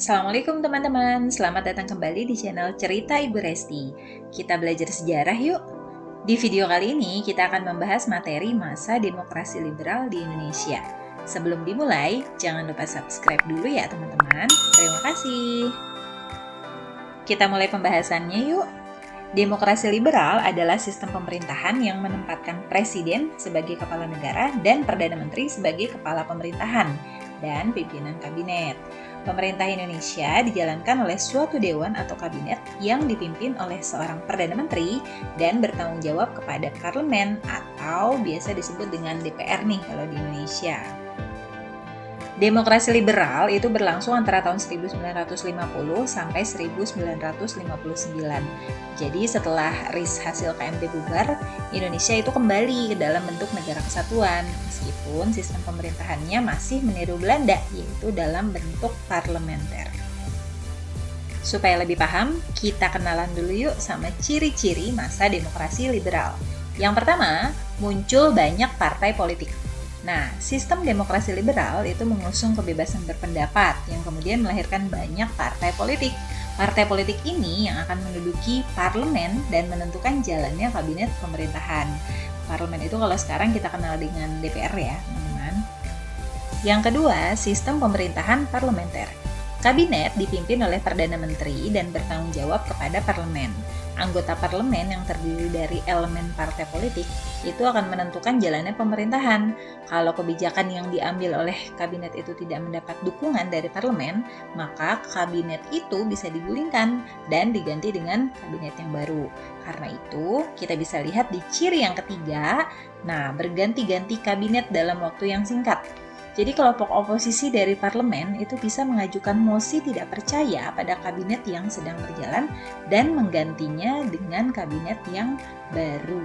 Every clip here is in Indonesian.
Assalamualaikum teman-teman, selamat datang kembali di channel Cerita Ibu Resti. Kita belajar sejarah yuk. Di video kali ini kita akan membahas materi masa demokrasi liberal di Indonesia. Sebelum dimulai, jangan lupa subscribe dulu ya teman-teman. Terima kasih. Kita mulai pembahasannya yuk. Demokrasi liberal adalah sistem pemerintahan yang menempatkan presiden sebagai kepala negara dan perdana menteri sebagai kepala pemerintahan dan pimpinan kabinet. Pemerintah Indonesia dijalankan oleh suatu dewan atau kabinet yang dipimpin oleh seorang perdana menteri dan bertanggung jawab kepada parlemen atau biasa disebut dengan DPR nih kalau di Indonesia. Demokrasi liberal itu berlangsung antara tahun 1950 sampai 1959. Jadi setelah RIS hasil KMP bubar, Indonesia itu kembali ke dalam bentuk negara kesatuan, meskipun sistem pemerintahannya masih meniru Belanda, yaitu dalam bentuk parlementer. Supaya lebih paham, kita kenalan dulu yuk sama ciri-ciri masa demokrasi liberal. Yang pertama, muncul banyak partai politik. Nah, sistem demokrasi liberal itu mengusung kebebasan berpendapat yang kemudian melahirkan banyak partai politik. Partai politik ini yang akan menduduki parlemen dan menentukan jalannya kabinet pemerintahan. Parlemen itu kalau sekarang kita kenal dengan DPR ya, teman-teman. Yang kedua, sistem pemerintahan parlementer. Kabinet dipimpin oleh Perdana Menteri dan bertanggung jawab kepada parlemen. Anggota parlemen yang terdiri dari elemen partai politik itu akan menentukan jalannya pemerintahan. Kalau kebijakan yang diambil oleh kabinet itu tidak mendapat dukungan dari parlemen, maka kabinet itu bisa digulingkan dan diganti dengan kabinet yang baru. Karena itu, kita bisa lihat di ciri yang ketiga, berganti-ganti kabinet dalam waktu yang singkat. Jadi kelompok oposisi dari parlemen itu bisa mengajukan mosi tidak percaya pada kabinet yang sedang berjalan dan menggantinya dengan kabinet yang baru.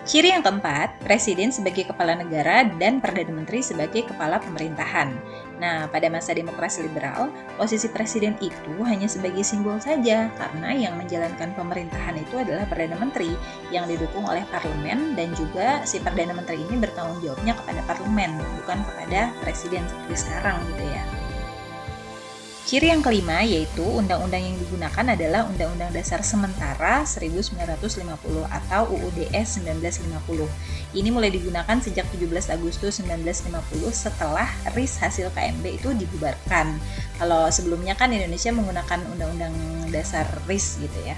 Ciri yang keempat, presiden sebagai kepala negara dan perdana menteri sebagai kepala pemerintahan. Nah, pada masa demokrasi liberal, posisi presiden itu hanya sebagai simbol saja karena yang menjalankan pemerintahan itu adalah perdana menteri yang didukung oleh parlemen dan juga si perdana menteri ini bertanggung jawabnya kepada parlemen, bukan kepada presiden seperti sekarang gitu ya. Ciri yang kelima yaitu undang-undang yang digunakan adalah Undang-Undang Dasar Sementara 1950 atau UUDS 1950. Ini mulai digunakan sejak 17 Agustus 1950 setelah RIS hasil KMP itu dibubarkan. Kalau sebelumnya kan Indonesia menggunakan Undang-Undang Dasar RIS gitu ya.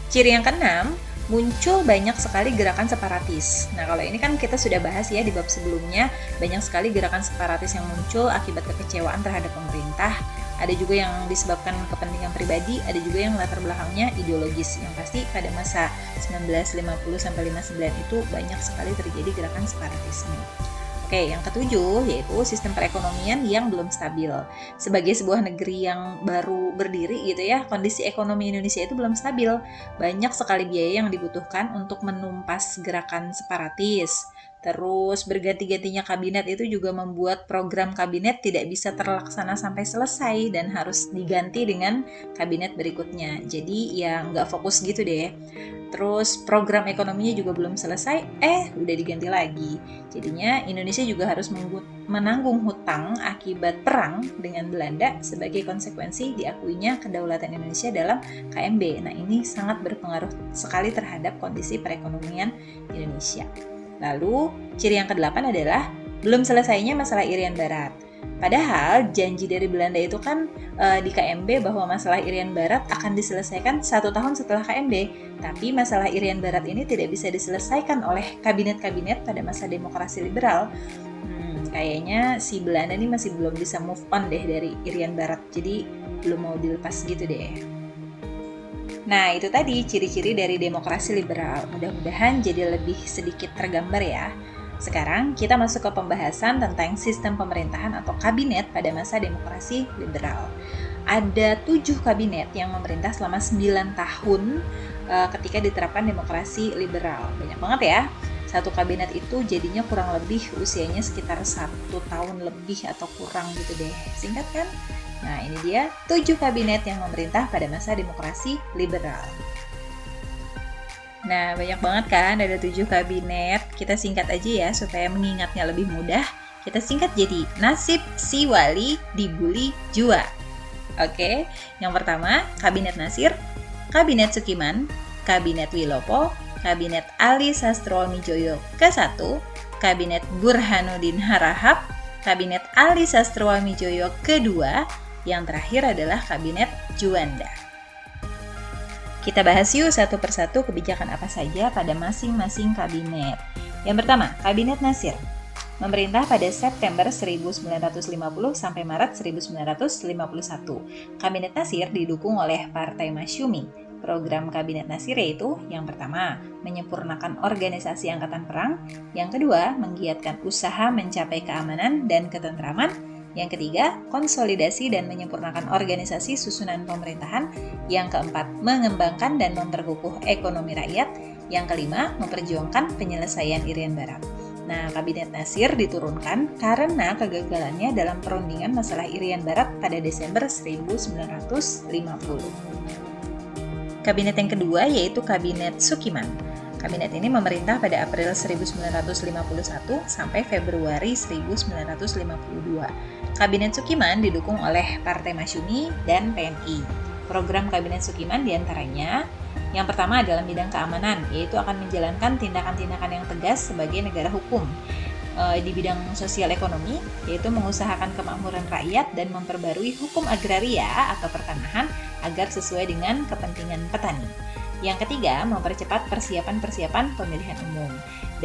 Ciri yang keenam, muncul banyak sekali gerakan separatis. Nah, kalau ini kan kita sudah bahas ya di bab sebelumnya, banyak sekali gerakan separatis yang muncul akibat kekecewaan terhadap pemerintah. Ada juga yang disebabkan kepentingan pribadi, ada juga yang latar belakangnya ideologis. Yang pasti pada masa 1950 sampai 59 itu banyak sekali terjadi gerakan separatisme. Oke, yang ketujuh yaitu sistem perekonomian yang belum stabil. Sebagai sebuah negeri yang baru berdiri gitu ya, kondisi ekonomi Indonesia itu belum stabil. Banyak sekali biaya yang dibutuhkan untuk menumpas gerakan separatis. Terus berganti-gantinya kabinet itu juga membuat program kabinet tidak bisa terlaksana sampai selesai dan harus diganti dengan kabinet berikutnya. Jadi ya nggak fokus gitu deh. Terus program ekonominya juga belum selesai, udah diganti lagi. Jadinya Indonesia juga harus menanggung hutang akibat perang dengan Belanda sebagai konsekuensi diakuinya kedaulatan Indonesia dalam KMB. Nah, ini sangat berpengaruh sekali terhadap kondisi perekonomian Indonesia. Lalu, ciri yang ke-8 adalah belum selesainya masalah Irian Barat. Padahal janji dari Belanda itu kan di KMB bahwa masalah Irian Barat akan diselesaikan 1 tahun setelah KMB. Tapi masalah Irian Barat ini tidak bisa diselesaikan oleh kabinet-kabinet pada masa demokrasi liberal. Kayaknya si Belanda ini masih belum bisa move on deh dari Irian Barat. Jadi belum mau dilepas gitu deh. Nah, itu tadi ciri-ciri dari demokrasi liberal. Mudah-mudahan jadi lebih sedikit tergambar ya. Sekarang kita masuk ke pembahasan tentang sistem pemerintahan atau kabinet pada masa demokrasi liberal. Ada 7 kabinet yang memerintah selama 9 tahun ketika diterapkan demokrasi liberal. Banyak banget ya. Satu kabinet itu jadinya kurang lebih usianya sekitar 1 tahun lebih atau kurang gitu deh. Singkat kan? Nah, ini dia 7 kabinet yang memerintah pada masa demokrasi liberal. Nah, banyak banget kan, ada 7 kabinet. Kita singkat aja ya, supaya mengingatnya lebih mudah. Kita singkat jadi nasib si wali dibuli jua. Oke, yang pertama Kabinet Nasir, Kabinet Sukiman, Kabinet Wilopo, Kabinet Ali Sastroamijoyo ke-1, Kabinet Burhanuddin Harahap, Kabinet Ali Sastroamijoyo ke-2, yang terakhir adalah Kabinet Juanda. Kita bahas yuk satu persatu kebijakan apa saja pada masing-masing kabinet. Yang pertama, Kabinet Nasir. Memerintah pada September 1950 sampai Maret 1951. Kabinet Nasir didukung oleh Partai Masyumi. Program Kabinet Nasir yaitu yang pertama, menyempurnakan organisasi angkatan perang, yang kedua, menggiatkan usaha mencapai keamanan dan ketentraman, yang ketiga, konsolidasi dan menyempurnakan organisasi susunan pemerintahan, yang keempat, mengembangkan dan memperkukuh ekonomi rakyat, yang kelima, memperjuangkan penyelesaian Irian Barat. Nah, Kabinet Nasir diturunkan karena kegagalannya dalam perundingan masalah Irian Barat pada Desember 1950. Kabinet yang kedua yaitu Kabinet Sukiman. Kabinet ini memerintah pada April 1951 sampai Februari 1952. Kabinet Sukiman didukung oleh Partai Masyumi dan PNI. Program Kabinet Sukiman diantaranya yang pertama dalam bidang keamanan, yaitu akan menjalankan tindakan-tindakan yang tegas sebagai negara hukum. Di bidang sosial ekonomi, yaitu mengusahakan kemakmuran rakyat dan memperbarui hukum agraria atau pertanahan agar sesuai dengan kepentingan petani. Yang ketiga, mempercepat persiapan-persiapan pemilihan umum.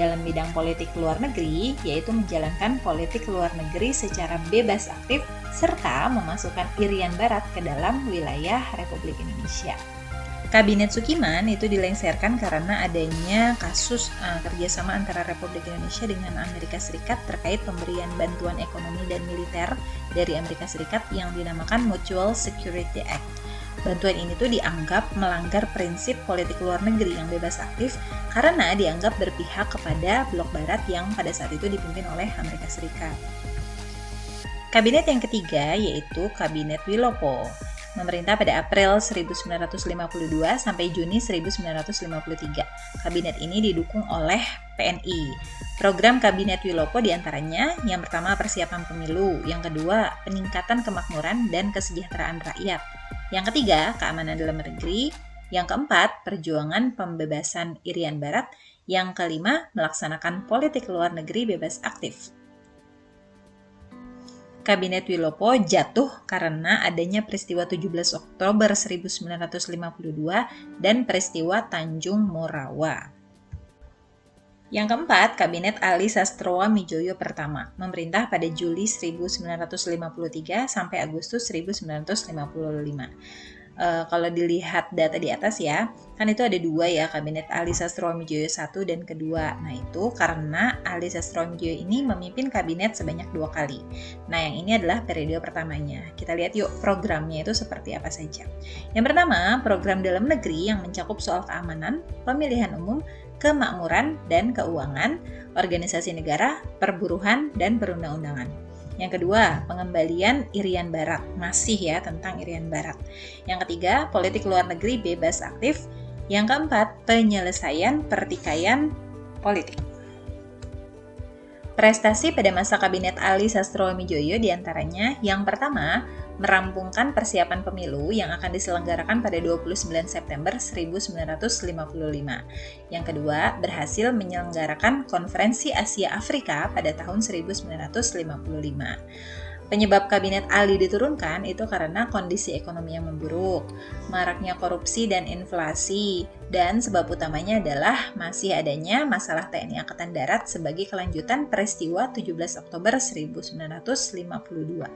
Dalam bidang politik luar negeri, yaitu menjalankan politik luar negeri secara bebas aktif, serta memasukkan Irian Barat ke dalam wilayah Republik Indonesia. Kabinet Sukiman itu dilengsarkan karena adanya kasus kerjasama antara Republik Indonesia dengan Amerika Serikat terkait pemberian bantuan ekonomi dan militer dari Amerika Serikat yang dinamakan Mutual Security Act. Bantuan ini tuh dianggap melanggar prinsip politik luar negeri yang bebas aktif karena dianggap berpihak kepada blok barat yang pada saat itu dipimpin oleh Amerika Serikat. Kabinet yang ketiga yaitu Kabinet Wilopo. Memerintah pada April 1952 sampai Juni 1953. Kabinet ini didukung oleh PNI. Program Kabinet Wilopo diantaranya yang pertama persiapan pemilu, yang kedua peningkatan kemakmuran dan kesejahteraan rakyat, yang ketiga keamanan dalam negeri, yang keempat perjuangan pembebasan Irian Barat, yang kelima melaksanakan politik luar negeri bebas aktif. Kabinet Wilopo jatuh karena adanya peristiwa 17 Oktober 1952 dan peristiwa Tanjung Morawa. Yang keempat, Kabinet Ali Sastroamijoyo pertama, memerintah pada Juli 1953 sampai Agustus 1955. Kalau dilihat data di atas ya, kan itu ada dua ya, Kabinet Ali Sastroamijoyo 1 dan kedua. Nah itu karena Ali Sastroamijoyo ini memimpin kabinet sebanyak 2 kali. Nah yang ini adalah periode pertamanya. Kita lihat yuk programnya itu seperti apa saja. Yang pertama, program dalam negeri yang mencakup soal keamanan, pemilihan umum, kemakmuran dan keuangan, organisasi negara, perburuhan, dan perundang-undangan. Yang kedua, pengembalian Irian Barat, masih ya tentang Irian Barat. Yang ketiga, politik luar negeri bebas aktif. Yang keempat, penyelesaian pertikaian politik. Prestasi pada masa Kabinet Ali Sastroamijoyo diantaranya yang pertama, merampungkan persiapan pemilu yang akan diselenggarakan pada 29 September 1955. Yang kedua, berhasil menyelenggarakan Konferensi Asia Afrika pada tahun 1955. Penyebab Kabinet Ali diturunkan itu karena kondisi ekonomi yang memburuk, maraknya korupsi dan inflasi, dan sebab utamanya adalah masih adanya masalah TNI Angkatan Darat sebagai kelanjutan peristiwa 17 Oktober 1952.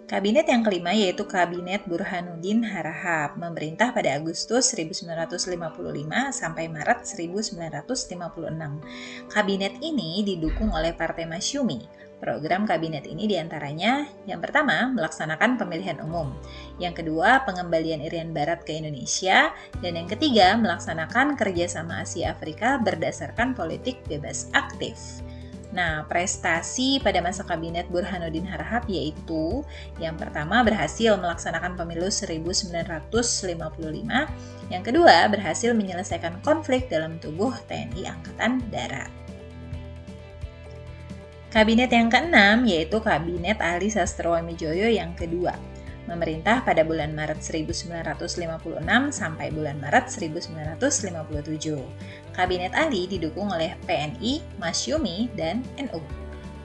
Kabinet yang kelima yaitu Kabinet Burhanuddin Harahap, memerintah pada Agustus 1955 sampai Maret 1956. Kabinet ini didukung oleh Partai Masyumi. Program kabinet ini diantaranya yang pertama, melaksanakan pemilihan umum. Yang kedua, pengembalian Irian Barat ke Indonesia. Dan yang ketiga, melaksanakan kerjasama Asia Afrika berdasarkan politik bebas aktif. Nah, prestasi pada masa Kabinet Burhanuddin Harahap yaitu yang pertama berhasil melaksanakan pemilu 1955, yang kedua berhasil menyelesaikan konflik dalam tubuh TNI Angkatan Darat. Kabinet yang keenam yaitu Kabinet Ali Sastroamidjojo yang kedua. Memerintah pada bulan Maret 1956 sampai bulan Maret 1957. Kabinet Ali didukung oleh PNI, Masyumi, dan NU.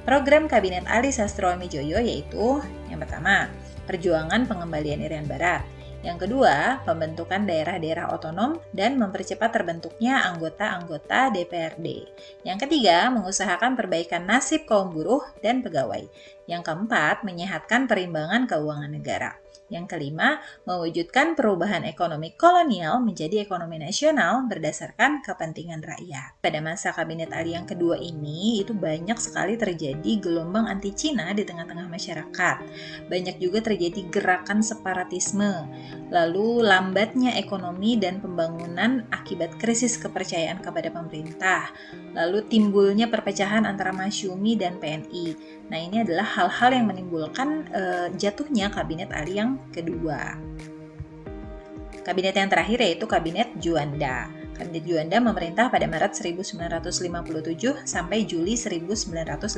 Program Kabinet Ali Sastroamidjojo yaitu yang pertama, perjuangan pengembalian Irian Barat. Yang kedua, pembentukan daerah-daerah otonom dan mempercepat terbentuknya anggota-anggota DPRD. Yang ketiga, mengusahakan perbaikan nasib kaum buruh dan pegawai. Yang keempat, menyehatkan perimbangan keuangan negara. Yang kelima, mewujudkan perubahan ekonomi kolonial menjadi ekonomi nasional berdasarkan kepentingan rakyat. Pada masa Kabinet Ali yang kedua ini, itu banyak sekali terjadi gelombang anti-Cina di tengah-tengah masyarakat. Banyak juga terjadi gerakan separatisme. Lalu lambatnya ekonomi dan pembangunan akibat krisis kepercayaan kepada pemerintah. Lalu timbulnya perpecahan antara Masyumi dan PNI. Nah, ini adalah hal-hal yang menimbulkan jatuhnya Kabinet Ali yang kedua. Kabinet yang terakhir yaitu Kabinet Juanda. Kabinet Juanda memerintah pada Maret 1957 sampai Juli 1959.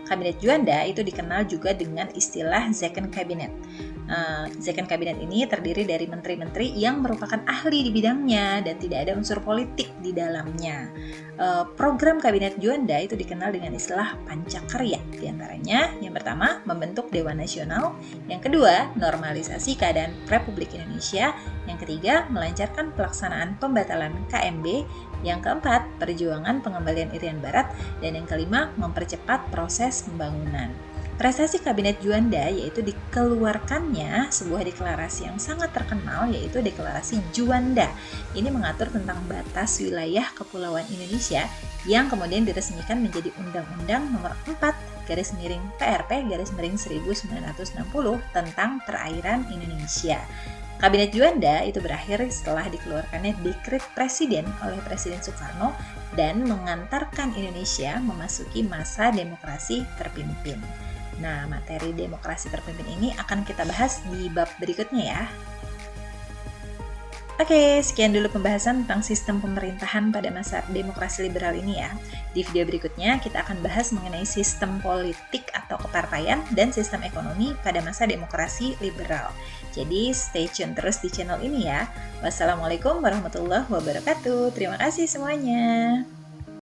Kabinet Juanda itu dikenal juga dengan istilah Second Cabinet. Second Cabinet ini terdiri dari menteri-menteri yang merupakan ahli di bidangnya dan tidak ada unsur politik di dalamnya. Program Kabinet Juanda itu dikenal dengan istilah Pancakarya. Di antaranya, yang pertama, membentuk Dewan Nasional. Yang kedua, normalisasi keadaan Republik Indonesia. Yang ketiga, melancarkan pelaksanaan pembatalan KMB. Yang keempat, perjuangan pengembalian Irian Barat. Dan yang kelima, mempercepat proses pembangunan. Prestasi Kabinet Juanda yaitu dikeluarkannya sebuah deklarasi yang sangat terkenal yaitu Deklarasi Juanda. Ini mengatur tentang batas wilayah kepulauan Indonesia yang kemudian diresmikan menjadi Undang-Undang Nomor 4/PRP/1960 tentang perairan Indonesia. Kabinet Juanda itu berakhir setelah dikeluarkannya dekret presiden oleh Presiden Soekarno dan mengantarkan Indonesia memasuki masa demokrasi terpimpin. Nah, materi demokrasi terpimpin ini akan kita bahas di bab berikutnya ya. Oke, sekian dulu pembahasan tentang sistem pemerintahan pada masa demokrasi liberal ini ya. Di video berikutnya kita akan bahas mengenai sistem politik atau kepartaian dan sistem ekonomi pada masa demokrasi liberal. Jadi stay tune terus di channel ini ya. Wassalamualaikum warahmatullahi wabarakatuh. Terima kasih semuanya.